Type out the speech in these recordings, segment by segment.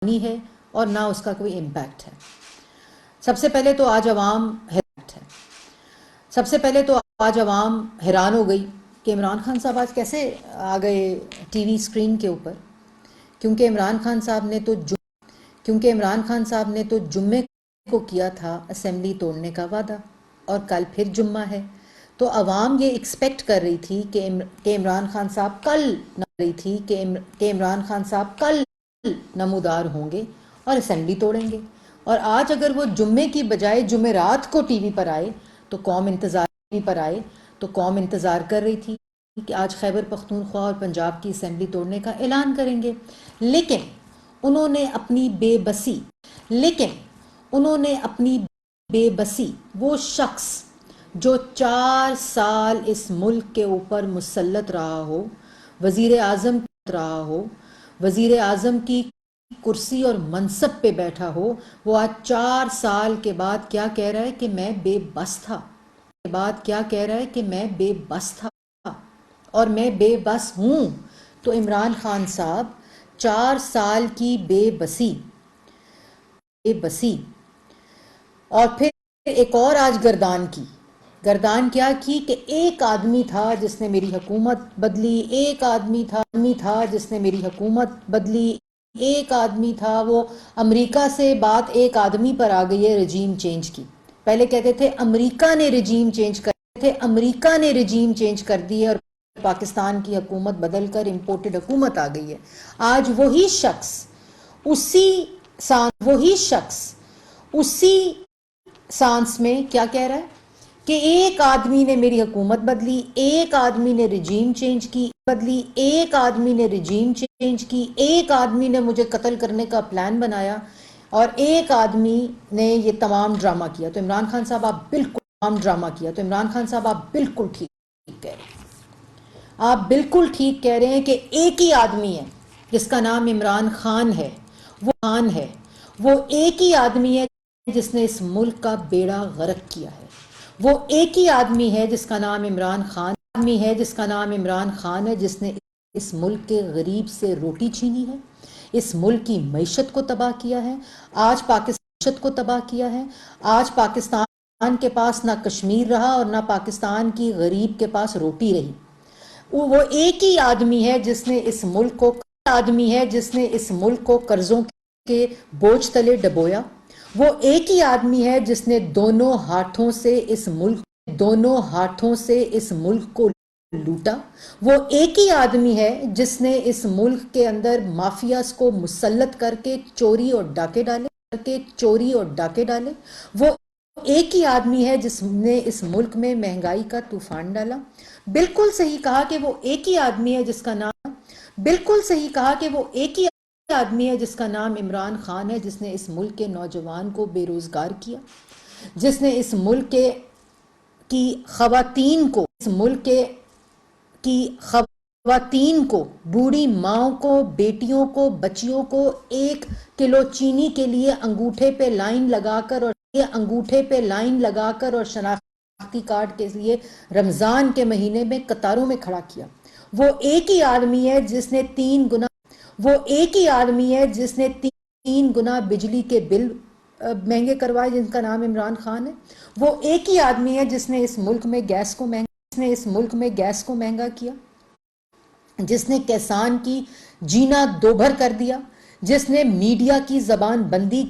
نہیں ہے اور نہ اس کا کوئی امپیکٹ ہے۔ سب سے پہلے تو آج عوام حیران ہو گئی کہ عمران خان صاحب آج کیسے آ گئے ٹی وی اسکرین کے اوپر، کیونکہ عمران خان صاحب نے تو جمعے کو کیا تھا اسمبلی توڑنے کا وعدہ، اور کل پھر جمعہ ہے، تو عوام یہ ایکسپیکٹ کر رہی تھی کہ عمران خان صاحب کل نمودار ہوں گے اور اسمبلی توڑیں گے، اور آج اگر وہ جمعے کی بجائے جمعرات کو ٹی وی پر آئے تو قوم انتظار کر رہی تھی کہ آج خیبر پختونخوا اور پنجاب کی اسمبلی توڑنے کا اعلان کریں گے۔ لیکن انہوں نے اپنی بے بسی وہ شخص جو 4 سال اس ملک کے اوپر مسلط رہا ہو، وزیر اعظم کی کرسی اور منصب پہ بیٹھا ہو، وہ آج 4 سال کے بعد کیا کہہ رہا ہے کہ میں بے بس تھا اور میں بے بس ہوں۔ تو عمران خان صاحب 4 سال کی بے بسی اور پھر ایک اور آج گردان کیا کی کہ ایک آدمی تھا جس نے میری حکومت بدلی، ایک آدمی تھا جس نے میری حکومت بدلی، ایک آدمی تھا، وہ امریکہ سے بات ایک آدمی پر آ گئی ہے رجیم چینج کی۔ پہلے کہتے تھے امریکہ نے رجیم چینج کر دی ہے اور پاکستان کی حکومت بدل کر امپورٹڈ حکومت آ گئی ہے۔ آج وہی شخص اسی سانس میں کیا کہہ رہا ہے کہ ایک آدمی نے میری حکومت بدلی، ایک آدمی نے رجیم چینج کی، ایک آدمی نے مجھے قتل کرنے کا پلان بنایا، اور ایک آدمی نے یہ تمام ڈرامہ کیا۔ تو عمران خان صاحب آپ بالکل ٹھیک کہہ رہے ہیں۔ آپ بالکل ٹھیک کہہ رہے ہیں کہ ایک ہی آدمی ہے جس کا نام عمران خان ہے، وہ ایک ہی آدمی ہے جس نے اس ملک کا بیڑا غرق کیا ہے، وہ ایک ہی آدمی ہے جس کا نام عمران خان ہے، جس نے اس ملک کے غریب سے روٹی چھینی ہے، اس ملک کی معیشت کو تباہ کیا ہے۔ آج پاکستان کے پاس نہ کشمیر رہا اور نہ پاکستان کی غریب کے پاس روٹی رہی۔ وہ ایک ہی آدمی ہے جس نے اس ملک کو قرضوں کے بوجھ تلے ڈبویا، وہ ایک ہی آدمی ہے جس نے دونوں ہاتھوں سے اس ملک کو لوٹا، وہ ایک ہی آدمی ہے جس نے اس ملک کے اندر مافیاز کو مسلط کر کے چوری اور ڈاکے ڈالے، وہ ایک ہی آدمی ہے جس نے اس ملک میں مہنگائی کا طوفان ڈالا۔ بالکل صحیح کہا کہ وہ ایک ہی آدمی ہے جس کا نام عمران خان ہے، جس نے اس ملک کے نوجوان کو بے روزگار کیا، جس نے اس ملک کی خواتین کو، بوڑھی ماؤں کو، بیٹیوں کو، بچیوں کو 1 کلو چینی کے لیے انگوٹھے پہ لائن لگا کر اور شناختی کارڈ کے لیے رمضان کے مہینے میں قطاروں میں کھڑا کیا۔ وہ ایک ہی آدمی ہے جس نے 3 گنا بجلی کے بل مہنگے کروائے، جن کا نام عمران خان ہے۔ وہ ایک ہی آدمی ہے جس نے اس ملک میں گیس کو مہنگا کیا، جس نے کسان کی جینا دوبھر کر دیا، جس نے میڈیا کی زبان بندی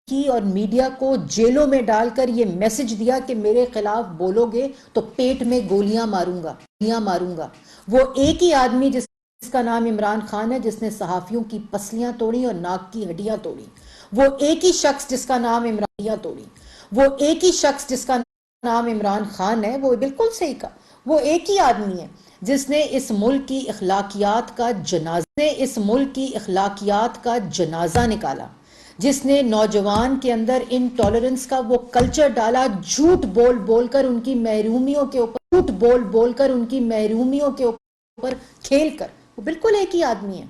کی اور میڈیا کو جیلوں میں ڈال کر یہ میسج دیا کہ میرے خلاف بولو گے تو پیٹ میں گولیاں ماروں گا۔ وہ ایک ہی آدمی جس کا نام عمران خان ہے، جس نے صحافیوں کی پسلیاں توڑی اور ناک کی ہڈیاں توڑی۔ وہ ایک ہی شخص جس کا نام عمران خان ہے، وہ بالکل صحیح کہا، وہ ایک ہی آدمی ہے جس نے اس ملک کی اخلاقیات کا جنازہ نکالا، جس نے نوجوان کے اندر انٹالرنس کا وہ کلچر ڈالا، جھوٹ بول بول کر ان کی محرومیوں کے اوپر کھیل کر۔ وہ بالکل ایک ہی آدمی ہے،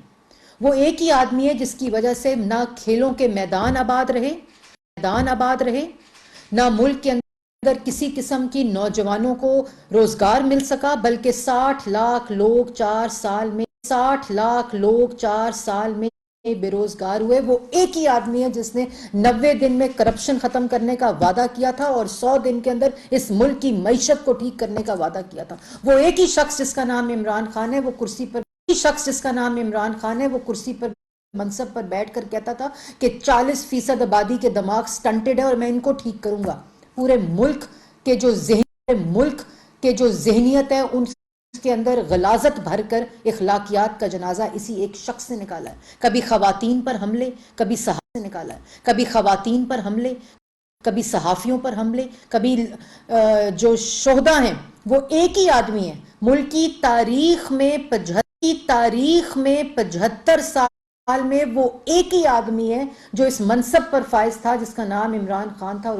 وہ ایک ہی آدمی ہے جس کی وجہ سے نہ کھیلوں کے میدان آباد رہے، نہ ملک کے اندر کسی قسم کی نوجوانوں کو روزگار مل سکا، بلکہ 60 لاکھ لوگ 4 سال 60 لاکھ لوگ 4 سال میں بے روزگار ہوئے، وہ ایک ہی آدمی ہے جس نے 90 دن میں کرپشن ختم کرنے کا وعدہ کیا تھا اور 100 دن کے اندر اس ملک کی معیشت کو ٹھیک کرنے کا وعدہ کیا تھا۔ وہ ایک ہی شخص جس کا نام عمران خان ہے، وہ کرسی پر منصب پر بیٹھ کر کہتا تھا کہ 40% آبادی کے دماغ سٹنٹڈ ہے اور میں ان کو ٹھیک کروں گا۔ پورے ملک کے جو ذہنیت ہے ان کے اندر غلاظت بھر کر اخلاقیات کا جنازہ اسی ایک شخص نے نکالا ہے۔ کبھی خواتین پر حملے، کبھی صحافیوں سے نکالا ہے، کبھی خواتین پر حملے، کبھی صحافیوں پر حملے، کبھی جو شہداء ہیں وہ ایک ہی آدمی ہے۔ ملک کی تاریخ میں 75 سال میں وہ ایک ہی آدمی ہے جو اس منصب پر فائز تھا، جس کا نام عمران خان تھا، اور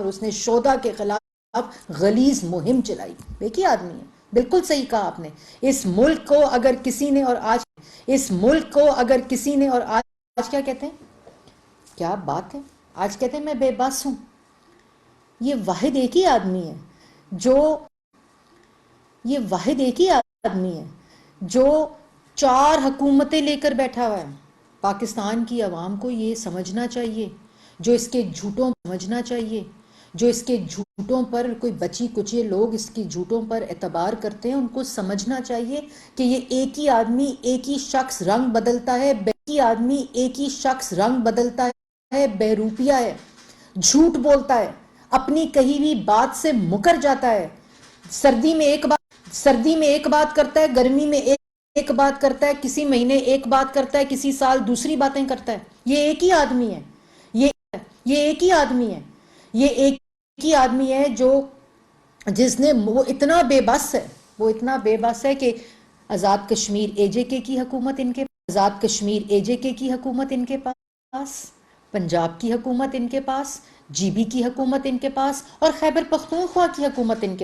اس نے شہداء کے خلاف غلیظ مہم چلائی۔ ایک ہی آدمی ہے۔ بالکل صحیح کہا آپ نے۔ اس ملک کو اگر کسی نے اور آج کیا کہتے ہیں؟ کیا بات ہے، آج کہتے ہیں میں بے بس ہوں۔ یہ واحد ایک ہی آدمی ہے جو 4 حکومتیں لے کر بیٹھا ہوا ہے۔ پاکستان کی عوام کو یہ سمجھنا چاہیے، جو اس کے جھوٹوں پر کوئی بچی کچے لوگ اس کی جھوٹوں پر اعتبار کرتے ہیں، ان کو سمجھنا چاہیے کہ یہ ایک ہی آدمی ایک ہی شخص رنگ بدلتا ہے، بہروپیہ ہے، جھوٹ بولتا ہے، اپنی کہی ہوئی بات سے مکر جاتا ہے۔ سردی میں ایک بات کرتا ہے، گرمی میں ایک بات کرتا ہے، کسی مہینے ایک بات کرتا ہے، کسی سال دوسری باتیں کرتا ہے۔ یہ ایک ہی آدمی ہے جس نے وہ اتنا بے بس ہے کہ آزاد کشمیر اے جے کے کی حکومت ان کے پاس، پنجاب کی حکومت ان کے پاس، جی بی کی حکومت ان کے پاس، اور خیبر پختونخوا کی حکومت ان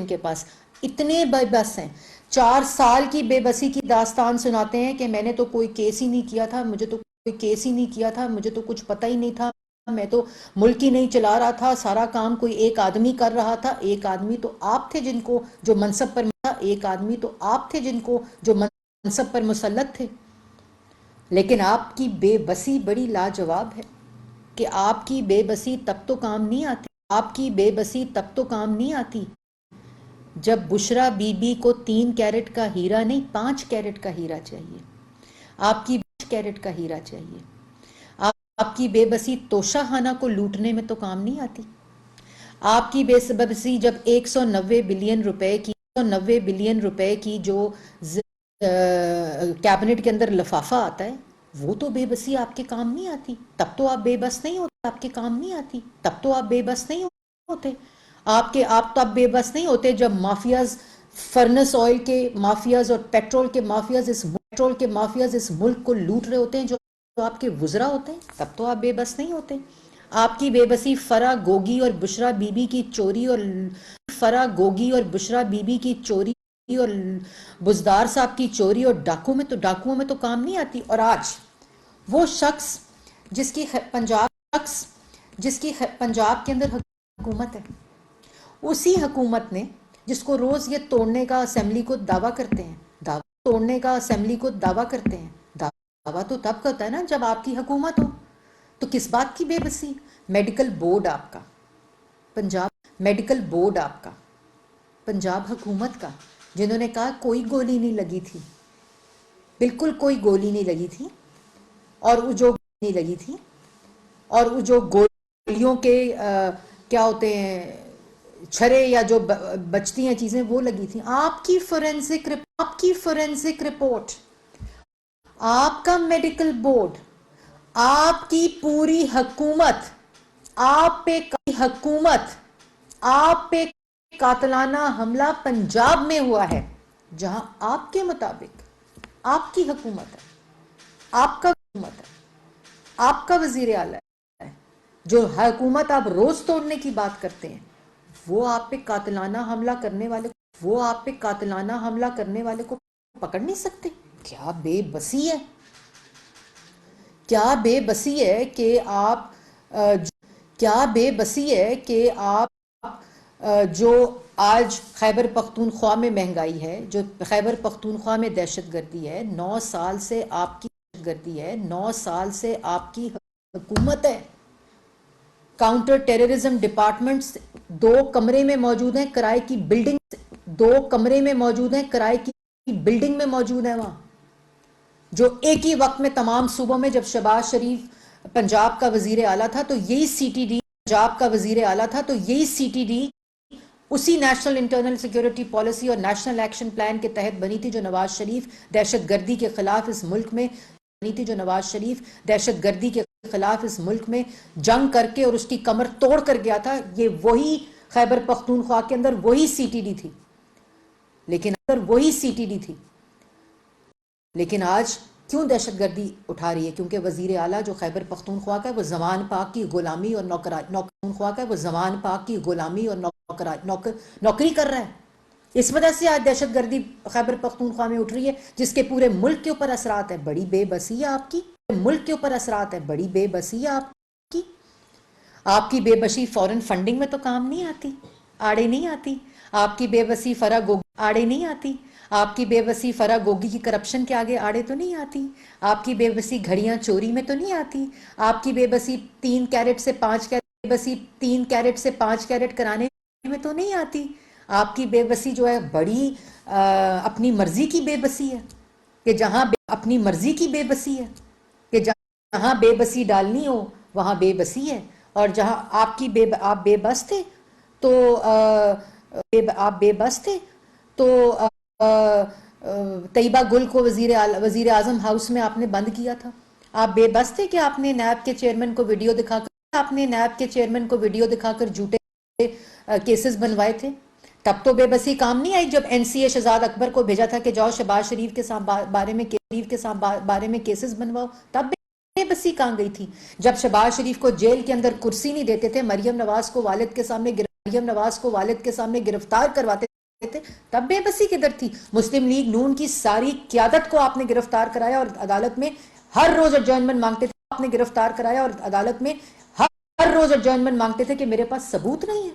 کے پاس اتنے بے بس ہیں۔ 4 سال کی بے بسی کی داستان سناتے ہیں کہ میں نے تو کوئی کیس ہی نہیں کیا تھا، مجھے تو کچھ پتہ ہی نہیں تھا، میں تو ملک ہی نہیں چلا رہا تھا، سارا کام کوئی ایک آدمی کر رہا تھا۔ ایک آدمی تو آپ تھے جو منصب پر مسلط تھے۔ لیکن آپ کی بے بسی بڑی لاجواب ہے کہ آپ کی بے بسی تب تو کام نہیں آتی جب بشرا بی بی کو 3 کیرٹ کا ہیرا نہیں 5 کیرٹ کا ہیرا چاہیے۔ آپ کی 5 کیرٹ کا ہیرا چاہیے۔ آپ کی بے بسی توشہ خانہ کو لوٹنے میں تو کام نہیں آتی۔ آپ کی بے بسی جب 190 بلین روپے کی جو کیبنٹ کے اندر لفافہ آتا ہے، وہ تو بے بسی آپ کے کام نہیں آتی، تب تو آپ بے بس نہیں ہوتے۔ آپ تب بے بس نہیں ہوتے جب مافیاز، فرنس آئل کے مافیاز اور پیٹرول کے مافیاز اس ملک کو لوٹ رہے ہوتے ہیں، جو آپ کے وزراء ہوتے ہیں، تب تو آپ بے بس نہیں ہوتے۔ آپ کی بے بسی فرا گوگی اور بشرا بی بی کی چوری اور بزدار صاحب کی چوری اور ڈاکوؤں میں تو کام نہیں آتی۔ اور آج وہ شخص جس کی پنجاب کے اندر حکومت ہے، اسی حکومت نے جس کو روز یہ توڑنے کا اسمبلی کو دعویٰ کرتے ہیں، دعویٰ تو تب کرتا ہے نا جب آپ کی حکومت ہو۔ تو کس بات کی بے بسی؟ میڈیکل بورڈ آپ کا، پنجاب حکومت کا، جنہوں نے کہا کوئی گولی نہیں لگی تھی، بالکل کوئی گولی نہیں لگی تھی، اور وہ جو گولیوں کے کیا ہوتے ہیں چھرے یا جو بچتی ہیں چیزیں وہ لگی تھیں۔ آپ کی فورینسک رپورٹ، آپ کا میڈیکل بورڈ، آپ کی پوری حکومت، آپ پہ قاتلانہ حملہ پنجاب میں ہوا ہے، جہاں آپ کے مطابق آپ کی حکومت ہے، آپ کا وزیر اعلیٰ ہے، جو حکومت آپ روز توڑنے کی بات کرتے ہیں، وہ آپ پہ قاتلانہ حملہ کرنے والے کو پکڑ نہیں سکتے۔ کیا بے بسی ہے کہ آپ جو آج خیبر پختونخوا میں مہنگائی ہے، جو خیبر پختونخوا میں دہشت گردی ہے، 9 سال سے آپ کی دہشت گردی ہے، 9 سال سے آپ کی حکومت ہے. کاؤنٹر ٹیررزم ڈپارٹمنٹس 2 کمرے میں موجود ہیں، کرائے کی بلڈنگ 2 کمرے میں موجود ہیں، کرائے کی بلڈنگ میں موجود ہیں وہاں، جو ایک ہی وقت میں تمام صوبوں میں. جب شہباز شریف پنجاب کا وزیر اعلیٰ تھا تو یہی سی ٹی ڈی پنجاب کا وزیر اعلیٰ تھا تو یہی سی ٹی ڈی اسی نیشنل انٹرنل سیکیورٹی پالیسی اور نیشنل ایکشن پلان کے تحت بنی تھی، جو نواز شریف دہشت گردی کے خلاف اس ملک میں بنی تھی، جو نواز شریف دہشت گردی کے خلاف اس ملک میں جنگ کر کے اور اس کی کمر توڑ کر گیا تھا. یہ وہی خیبر پختونخوا کے اندر وہی سی ٹی ڈی تھی، لیکن آج کیوں دہشت گردی اٹھا رہی ہے؟ کیونکہ وزیر اعلیٰ جو خیبر پختونخوا کا ہے وہ زمان پاک کی غلامی اور نوکری کر رہا ہے. اس وجہ سے آج دہشت گردی خیبر پختونخوا میں اٹھ رہی ہے، جس کے پورے ملک کے اوپر اثرات ہے. بڑی بے بسی ہے آپ کی، ملک کے اوپر اثرات ہے، بڑی بے بسی ہے کی. آپ کی بے بسی فورن فنڈنگ میں تو کام نہیں آتی، آڑے نہیں آتی. آپ کی بے بسی فرا گوگی آڑے نہیں آتی. آپ کی بے بسی فرا گوگی کی کرپشن کے آگے آڑے تو نہیں آتی. آپ کی بے بسی گھڑیاں چوری میں تو نہیں آتی. آپ کی بے بسی 3 کیرٹ سے 5 کیرٹ بے بسی 3 کیرٹ سے 5 کیرٹ کرانے میں تو نہیں آتی. آپ کی بے بسی جو ہے بڑی اپنی مرضی کی بے بسی ہے، کہ جہاں اپنی مرضی کی بے بسی ہے، کہ جہاں بے بسی ڈالنی ہو وہاں بے بسی ہے. اور جہاں آپ بے بس تھے تو آپ بے بس تھے تو طیبہ گل کو وزیر اعظم ہاؤس میں آپ نے بند کیا تھا. آپ بے بس تھے کہ آپ نے نیب کے چیئرمین کو ویڈیو دکھا کر جھوٹے کیسز بنوائے تھے. تب تو بے بسی کام نہیں آئی. جب این سی اے شہزاد اکبر کو بھیجا تھا کہ جاؤ شہباز شریف کے بارے میں کیسز بنواؤ، تب بے بسی کہاں گئی تھی؟ جب شہباز شریف کو جیل کے اندر کرسی نہیں دیتے تھے، مریم نواز کو والد کے سامنے گرفتار کرواتے تھے، تب بے بسی کدھر تھی؟ مسلم لیگ نون کی ساری قیادت کو آپ نے گرفتار کرایا اور عدالت میں ہر روز ایڈجرنمنٹ مانگتے تھے. آپ نے گرفتار کرایا اور عدالت میں ہر روز ایڈجرنمنٹ مانگتے تھے کہ میرے پاس ثبوت نہیں ہے.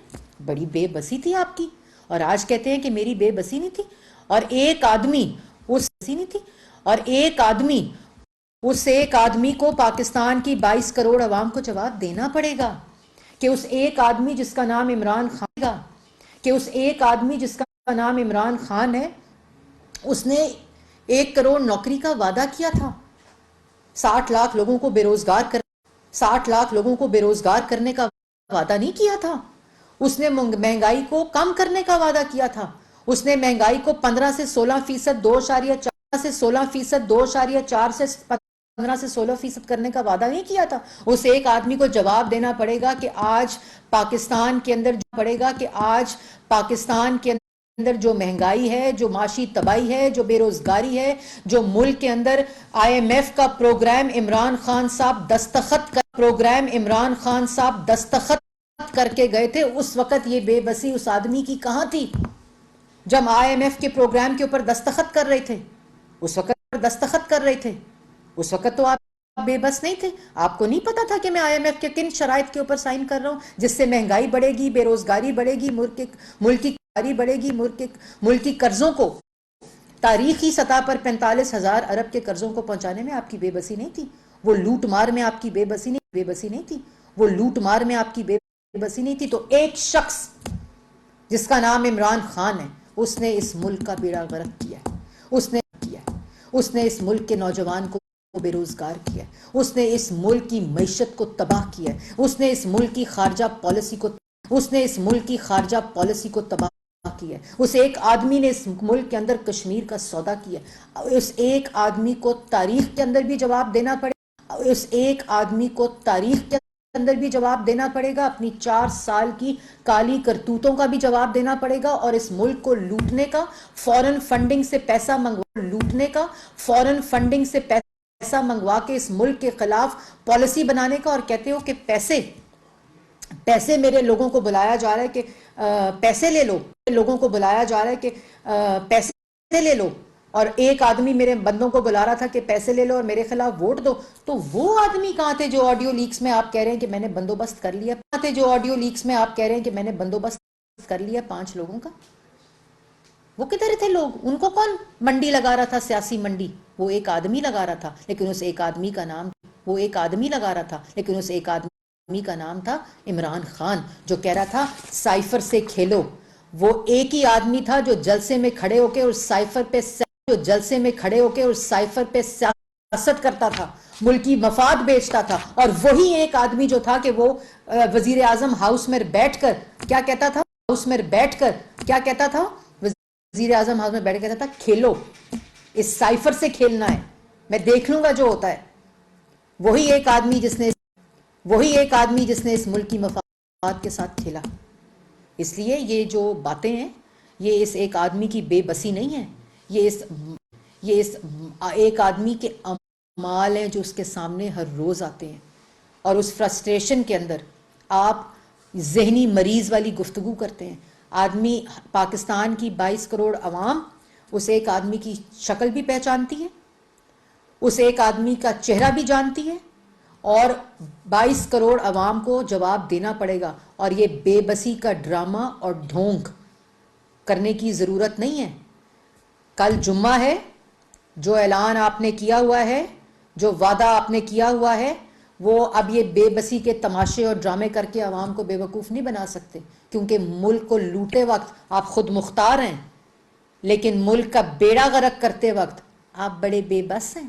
بڑی بے بسی تھی آپ کی. اور آج کہتے ہیں کہ میری بے بسی نہیں تھی. اور ایک آدمی کو پاکستان کی 22 کروڑ عوام کو جواب دینا پڑے گا کہ اس ایک آدمی جس کا نام عمران خان ہے، اس نے 1 کروڑ نوکری کا وعدہ کیا تھا. 60 لاکھ لوگوں کو بے روزگار کرنے کا وعدہ نہیں کیا تھا. اس نے مہنگائی کو کم کرنے کا وعدہ کیا تھا. اس نے مہنگائی کو 15 سے 16% 2.4 سے 16% 2.4 سے 15 سے 16% کرنے کا وعدہ نہیں کیا تھا. اس ایک آدمی کو جواب دینا پڑے گا کہ آج پاکستان کے اندر جو مہنگائی ہے، جو معاشی تباہی ہے، جو بے روزگاری ہے، جو ملک کے اندر IMF کا پروگرام عمران خان صاحب دستخط کر کے گئے تھے، اس وقت یہ بے بسی اس آدمی کی کہاں تھی؟ جب IMF کے پروگرام کے اوپر دستخط کر رہے تھے، اس وقت تو آپ بے بس نہیں تھے. آپ کو نہیں پتا تھا کہ میں IMF کے کن شرائط کے اوپر سائن کر رہا ہوں جس سے مہنگائی بڑھے گی، بے روزگاری بڑھے گی، ملکی قرضوں کو تاریخی سطح پر 45,000 ارب کے قرضوں کو پہنچانے میں آپ کی بے بسی نہیں تھی. وہ لوٹ مار میں آپ کی بے بسی نہیں تھی. تو ایک شخص جس کا نام عمران خان ہے، اس نے اس ملک کا بیڑا غرق کیا ہے. اس نے اس ملک کے نوجوان کو بے روزگار کیا ہے. اس نے اس ملک کی معیشت کو تباہ کیا ہے. اس نے اس ملک کی خارجہ پالیسی کو تباہ کیا ہے. اس ایک آدمی نے اس ملک کے اندر کشمیر کا سودا کیا. اس ایک آدمی کو تاریخ کے اندر بھی جواب دینا پڑے گا. اپنی 4 سال کی کالی کرتوتوں کا بھی جواب دینا پڑے گا، اور اس ملک کو لوٹنے کا، فورن فنڈنگ سے پیسہ منگوا کے اس ملک کے خلاف پالیسی بنانے کا. اور کہتے ہو کہ پیسے میرے لوگوں کو بلایا جا رہا ہے کہ پیسے لے لو، اور ایک آدمی میرے بندوں کو بلا رہا تھا کہ پیسے لے لو اور میرے خلاف ووٹ دو. تو وہ آدمی کہاں تھے جو آڈیو لیکس میں آپ کہہ رہے ہیں کہ میں نے بندوبست کر لیا؟ کر لیا 5 لوگوں کا. وہ کدھر تھے لوگ؟ ان کو کون منڈی لگا رہا تھا، سیاسی منڈی؟ وہ ایک آدمی لگا رہا تھا، لیکن اس ایک آدمی کا نام تھا عمران خان، جو کہہ رہا تھا سائفر سے کھیلو. وہ ایک ہی آدمی تھا جو جلسے میں کھڑے ہو کے اور سائفر پہ سیاست کرتا تھا، ملکی مفاد بیچتا تھا. اور وہی ایک آدمی جو تھا کہ وہ وزیر اعظم ہاؤس میں بیٹھ کر کیا کہتا تھا؟ وزیر اعظم ہاؤس میں بیٹھ کر کہتا تھا کھیلو، اس سائفر سے کھیلنا ہے، میں دیکھ لوں گا جو ہوتا ہے. وہی ایک آدمی جس نے اس ملک کی مفاد کے ساتھ کھیلا. اس لیے یہ جو باتیں ہیں یہ اس ایک آدمی کی بے بسی نہیں ہے، یہ اس ایک آدمی کے اعمال ہیں جو اس کے سامنے ہر روز آتے ہیں. اور اس فرسٹریشن کے اندر آپ ذہنی مریض والی گفتگو کرتے ہیں. آدمی پاکستان کی 22 کروڑ عوام اس ایک آدمی کی شکل بھی پہچانتی ہے، اس ایک آدمی کا چہرہ بھی جانتی ہے، اور 22 کروڑ عوام کو جواب دینا پڑے گا. اور یہ بے بسی کا ڈرامہ اور ڈھونگ کرنے کی ضرورت نہیں ہے. کل جمعہ ہے، جو اعلان آپ نے کیا ہوا ہے، جو وعدہ آپ نے کیا ہوا ہے، وہ اب یہ بے بسی کے تماشے اور ڈرامے کر کے عوام کو بے وقوف نہیں بنا سکتے، کیونکہ ملک کو لوٹے وقت آپ خود مختار ہیں، لیکن ملک کا بیڑا غرق کرتے وقت آپ بڑے بے بس ہیں.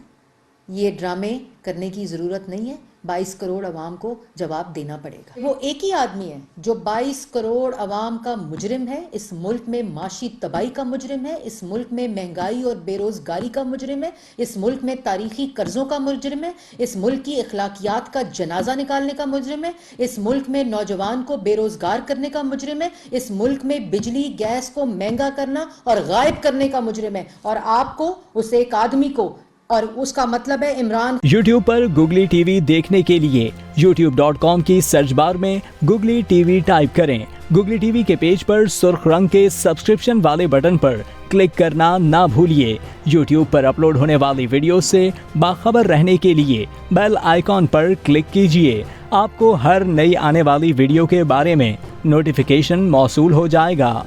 یہ ڈرامے کرنے کی ضرورت نہیں ہے. 22 کروڑ عوام کو جواب دینا پڑے گا. وہ ایک ہی آدمی ہے جو 22 کروڑ عوام کا مجرم ہے، اس ملک میں معاشی تباہی کا مجرم ہے، اس ملک میں مہنگائی اور بے روزگاری کا مجرم ہے، اس ملک میں تاریخی قرضوں کا مجرم ہے، اس ملک کی اخلاقیات کا جنازہ نکالنے کا مجرم ہے، اس ملک میں نوجوان کو بے روزگار کرنے کا مجرم ہے، اس ملک میں بجلی گیس کو مہنگا کرنا اور غائب کرنے کا مجرم ہے. اور آپ کو اس ایک آدمی کو، اور اس کا مطلب ہے عمران. یوٹیوب پر گوگلی ٹی وی دیکھنے کے لیے youtube.com کی سرچ بار میں گوگلی ٹی وی ٹائپ کریں. گوگلی ٹی وی کے پیج پر سرخ رنگ کے سبسکرپشن والے بٹن پر کلک کرنا نہ بھولیے. یوٹیوب پر اپلوڈ ہونے والی ویڈیو سے باخبر رہنے کے لیے بیل آئیکن پر کلک کیجیے. آپ کو ہر نئی آنے والی ویڈیو کے بارے میں نوٹیفیکیشن موصول ہو جائے گا.